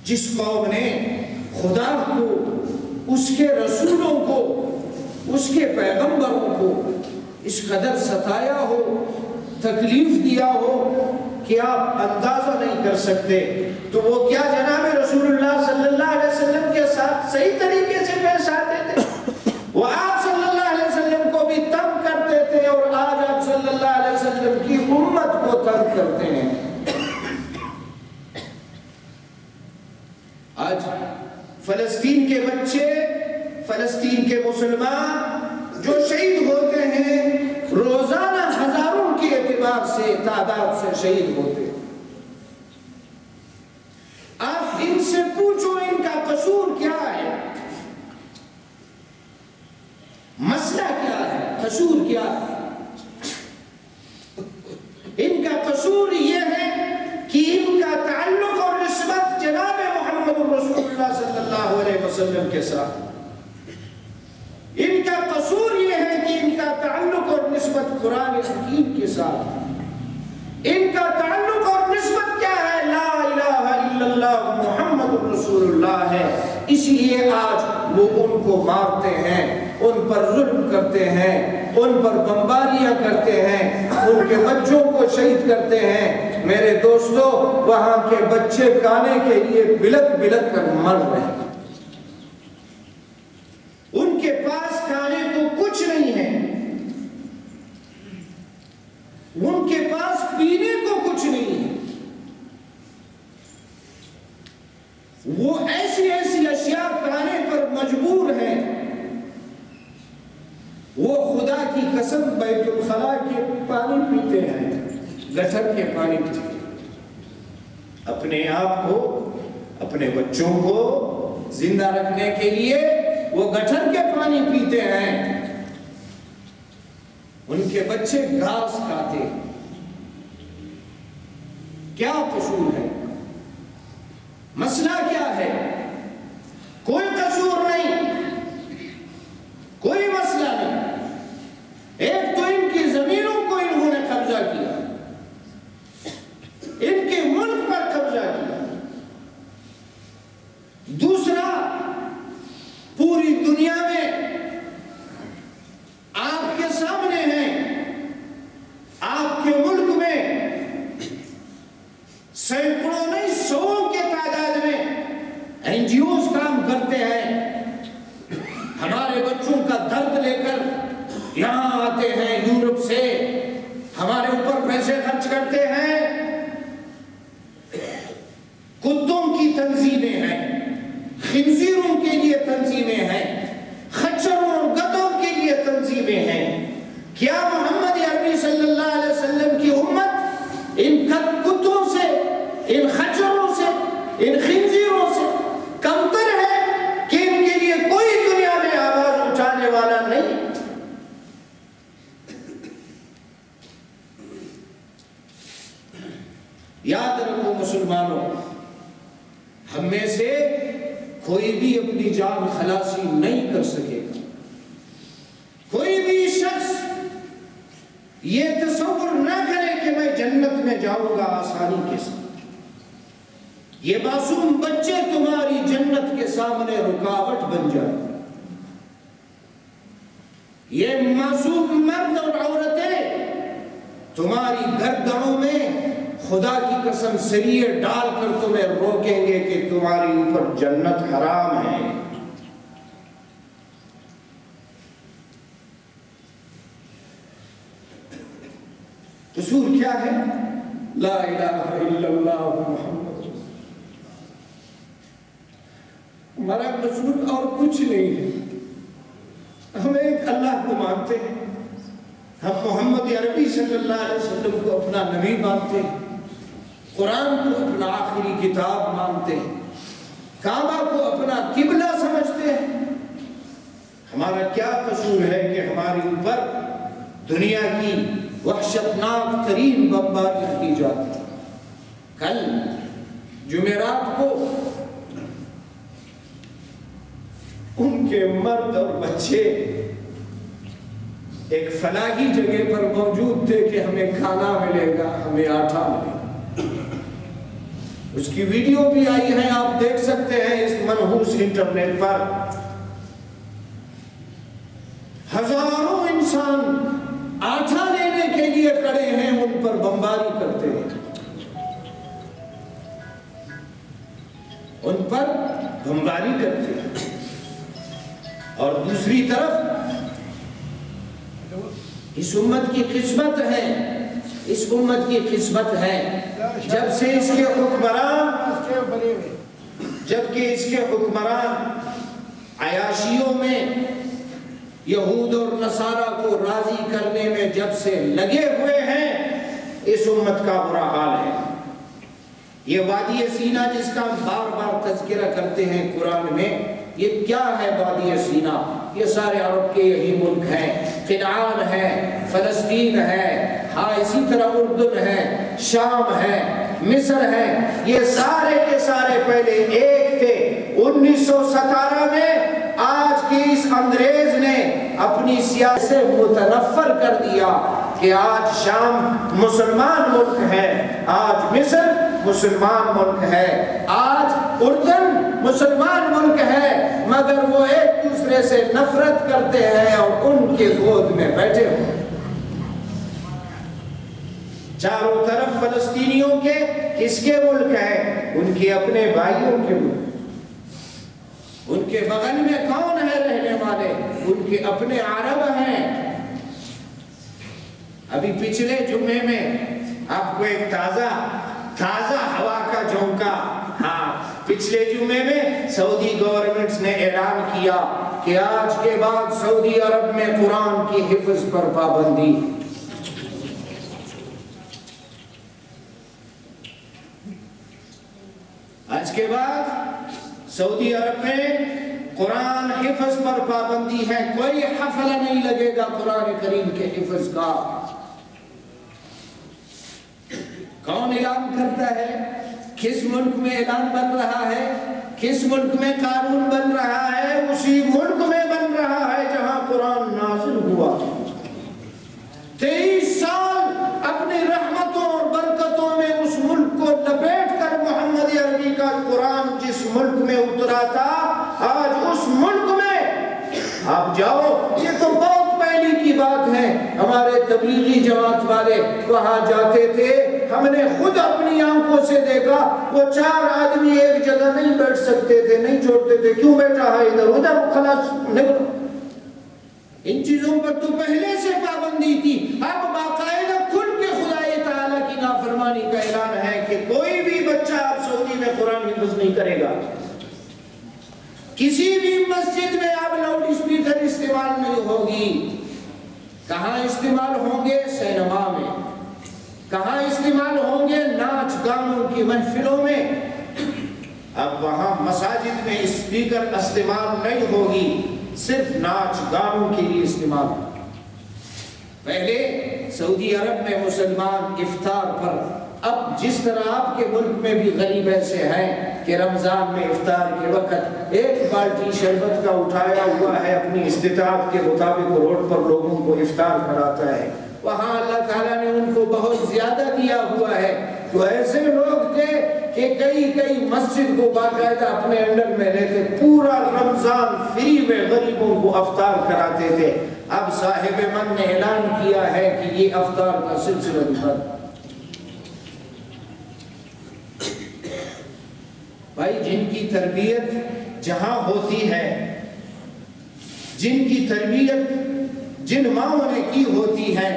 جس قوم نے خدا کو، اس کے رسولوں کو، اس کے پیغمبروں کو اس قدر ستایا ہو، تکلیف دیا ہو کہ آپ اندازہ نہیں کر سکتے، تو وہ کیا جناب رسول اللہ صلی اللہ علیہ وسلم کے ساتھ صحیح طریقے سے پیش آتے تھے؟ وہ آپ صلی اللہ علیہ وسلم کو بھی تنگ کرتے تھے، اور آج آپ صلی اللہ علیہ وسلم کی امت کو تنگ کرتے ہیں۔ آج فلسطین کے بچے، فلسطین کے مسلمان جو شہید ہوتے ہیں، روزانہ ہزاروں کے اعتبار سے تعداد سے شہید ہوتے ہیں۔ آپ ان سے پوچھو ان کا قصور کیا ہے، مسئلہ کیا ہے، قصور کیا ہے؟ ان کا قصور یہ ہے کہ ان کا تعلق اور نسبت جناب محمد رسول اللہ صلی اللہ علیہ وسلم کے ساتھ، ان کا قصور یہ ہے کہ ان کا تعلق اور نسبت قرآن حکیم کے ساتھ، ان کا تعلق اور نسبت کیا ہے؟ لا الہ الا اللہ محمد رسول اللہ ہے۔ اس لیے آج وہ ان کو مارتے ہیں، ان پر ظلم کرتے ہیں، ان پر بمباریاں کرتے ہیں، ان کے بچوں کو شہید کرتے ہیں۔ میرے دوستو، وہاں کے بچے کھانے کے لیے بلک بلک کر مر رہے ہیں، ان کے پاس کھانے کو کچھ نہیں ہے، ان کے پاس پینے کو کچھ نہیں ہے، وہ ایسی ایسی اشیاء کھانے پر مجبور ہیں۔ وہ خدا کی قسم بیت الخلا کے پانی پیتے ہیں، گٹر کے پانی پیتے ہیں، اپنے آپ کو، اپنے بچوں کو زندہ رکھنے کے لیے وہ گٹر کے پانی پیتے ہیں، ان کے بچے گھاس کھاتے ہیں۔ کیا قصور ہے؟ مسئلہ کیا ہے؟ کوئی قصور نہیں، کوئی مسئلہ نہیں۔ ایک تو ان کی زمینوں کو انہوں نے قبضہ کیا، ان کے ملک پر قبضہ کیا، دوسرا پوری دنیا میں آپ کے سامنے ہیں، آپ کے ملک میں سینکڑوں نہیں سووں کے تعداد میں این جی اوز کام کرتے ہیں، ہمارے بچوں کا درد لے کر یہاں آتے ہیں یورپ سے، ہمارے اوپر پیسے خرچ کرتے ہیں۔ کتوں کی تنظیمیں ہیں، خنزیروں کے لیے تنظیمیں ہیں، خچروں اور گدوں کے لیے تنظیمیں ہیں۔ کیا محمد عربی صلی اللہ علیہ وسلم کی امت ان کتوں سے، ان خچروں سے، ان خنزیروں سے کمتر ہے کہ ان کے لیے کوئی دنیا میں آواز اٹھانے والا نہیں؟ یاد رکھو مسلمانوں، ہم میں سے کوئی بھی اپنی جان خلاصی نہیں کر سکے گا۔ کوئی بھی شخص یہ تصور نہ کرے کہ میں جنت میں جاؤں گا آسانی کے ساتھ۔ یہ معصوم بچے تمہاری جنت کے سامنے رکاوٹ بن جائے، یہ معصوم مرد اور عورتیں تمہاری گردنوں میں خدا کی قسم سریے ڈال کر تمہیں روکیں گے کہ تمہاری اوپر جنت حرام ہے۔ قصور کیا ہے؟ لا الہ الا اللہ محمد، ہمارا قصور اور کچھ نہیں ہے۔ ہم ایک اللہ کو مانتے ہیں، ہم محمد عربی صلی اللہ علیہ وسلم کو اپنا نبی مانتے ہیں، قرآن کو اپنا آخری کتاب مانتے ہیں، کعبہ کو اپنا قبلہ سمجھتے ہیں۔ ہمارا کیا قصور ہے کہ ہمارے اوپر دنیا کی وحشتناک ترین بمباری کی جاتی ہے؟ کل جمعرات کو ان کے مرد اور بچے ایک فلاحی جگہ پر موجود تھے کہ ہمیں کھانا ملے گا، ہمیں آٹا ملے گا۔ اس کی ویڈیو بھی آئی ہے، آپ دیکھ سکتے ہیں اس منحوس انٹرنیٹ پر۔ ہزاروں انسان آٹھا لینے کے لیے کھڑے ہیں، ان پر بمباری کرتے ہیں، ان پر بمباری کرتے ہیں۔ اور دوسری طرف اس امت کی قسمت ہے، اس امت کی قسمت ہے جب سے اس کے حکمران عیاشیوں میں یہود اور نصارہ کو راضی کرنے میں جب سے لگے ہوئے ہیں، اس امت کا برا حال ہے۔ یہ وادی سینا جس کا بار بار تذکرہ کرتے ہیں قرآن میں، یہ کیا ہے وادی سینا؟ یہ سارے عرب کے یہی ملک ہیں، کنعان ہے، فلسطین ہے، ہاں اسی طرح اردن ہے، شام ہے، مصر ہے، یہ سارے کے سارے پہلے ایک تھے۔ 1917 میں آج کے اس انگریز نے اپنی سیاست سے متنفر کر دیا کہ آج شام مسلمان ملک ہے، آج مصر مسلمان ملک ہے، آج اردن مسلمان ملک ہے، مگر وہ ایک دوسرے سے نفرت کرتے ہیں اور ان کے گود میں بیٹھے ہوئے۔ چاروں طرف فلسطینیوں کے کس کے ملک ہیں؟ ان کے اپنے بھائیوں کے ملک۔ ان کے بغل میں کون ہے رہنے والے؟ ان کے اپنے عرب ہیں۔ ابھی پچھلے جمعے میں آپ کو ایک تازہ ہوا کا جھونکا، ہاں پچھلے جمعے میں سعودی گورنمنٹ نے اعلان کیا کہ آج کے بعد سعودی عرب میں قرآن کی حفظ پر پابندی۔ آج کے بعد سعودی عرب میں قرآن حفظ پر پابندی ہے، کوئی حفلہ نہیں لگے گا قرآن کریم کے حفظ کا۔ کون اعلان کرتا ہے؟ کس ملک میں اعلان بن رہا ہے؟ کس ملک میں قانون بن رہا ہے؟ اسی ملک میں بن رہا ہے جہاں قرآن نازل ہوا۔ 23 سال اپنی رحمتوں اور برکتوں میں اس ملک کو لپیٹ کر محمد عربی کا قرآن جس ملک میں اترا تھا، آج اس ملک میں آپ جاؤ، یہ تو بہت پہلی کی بات ہے۔ ہمارے تبلیغی جماعت والے وہاں جاتے تھے، ہم نے خود اپنی آنکھوں سے دیکھا، وہ 4 آدمی ایک جگہ نہیں بیٹھ سکتے تھے، نہیں چھوڑتے تھے، کیوں بیٹھا ہے ادھر ادھر، خلاص نکلو۔ ان چیزوں پر تو پہلے سے پابندی تھی، اب باقاعدہ کھل کے خدا تعالیٰ کی نافرمانی کا اعلان ہے کہ کوئی بھی بچہ اب سعودی میں قرآن حفظ نہیں کرے گا۔ کسی بھی مسجد میں اب لاؤڈ اسپیکر استعمال نہیں ہوگی۔ کہاں استعمال ہوں گے؟ سینما میں۔ کہاں استعمال ہوں گے؟ ناچ گانوں کی محفلوں میں۔ اب وہاں مساجد میں اسپیکر استعمال نہیں ہوگی، صرف ناچ گانوں کے لیے استعمال۔ پہلے سعودی عرب میں مسلمان افطار پر، اب جس طرح آپ کے ملک میں بھی غریب ایسے ہیں کہ رمضان میں افطار کے وقت ایک بالٹی شربت کا اٹھایا ہوا ہے، اپنی استطاعت کے مطابق روڈ پر لوگوں کو افطار کراتا ہے، وہاں اللہ تعالیٰ نے ان کو بہت زیادہ دیا ہوا ہے۔ تو ایسے لوگ تھے کہ کئی مسجد کو باقاعدہ اپنے انڈر میں لیتے، پورا رمضان فری میں غریبوں کو افطار کراتے تھے۔ اب صاحب من نے اعلان کیا ہے کہ یہ افطار کا سلسلہ بند۔ بھائی جن کی تربیت جہاں ہوتی ہے، جن کی تربیت جن ماؤں نے کی ہوتی ہے،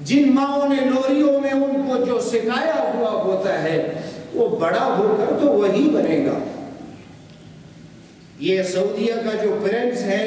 جن ماؤں نے لوریوں میں ان کو جو سکھایا ہوا ہوتا ہے، وہ بڑا ہو کر تو وہی بنے گا۔ یہ سعودیہ کا جو پرنس ہے،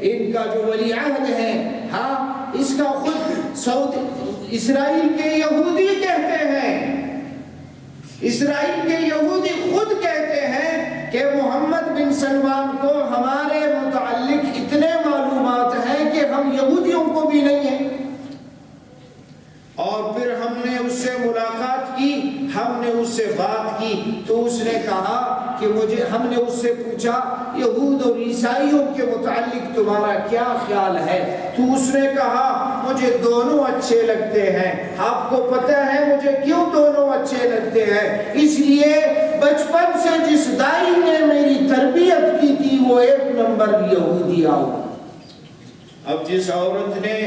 ان کا جو ولی عہد ہے، ہاں اس کا خود اسرائیل کے یہودی کہتے ہیں، اسرائیل کے یہودی خود کہتے ہیں کہ محمد بن سلمان کو ہمارے متعلق اتنے معلومات ہیں کہ ہم یہودیوں کو بھی نہیں ہیں۔ اور پھر ہم نے اس سے ملاقات کی، ہم نے اس سے بات کی، تو اس نے کہا کہ ہم نے اس سے پوچھا یہود اور عیسائیوں کے متعلق تمہارا کیا خیال ہے؟ تو اس نے کہا مجھے دونوں اچھے لگتے ہیں۔ آپ کو پتہ ہے مجھے کیوں دونوں اچھے لگتے ہیں؟ اس لیے بچپن سے جس دائی نے میری تربیت کی تھی وہ 1 نمبر یہودیہ ہو. اب جس عورت نے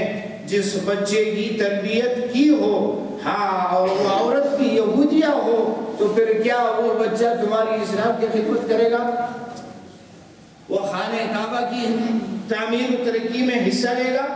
جس بچے کی تربیت کی ہو، ہاں، اور وہ عورت بھی یہودیہ ہو، تو پھر کیا وہ بچہ تمہاری اسلام کی خدمت کرے گا؟ وہ خانہ کعبہ کی تعمیر و ترقی میں حصہ لے گا؟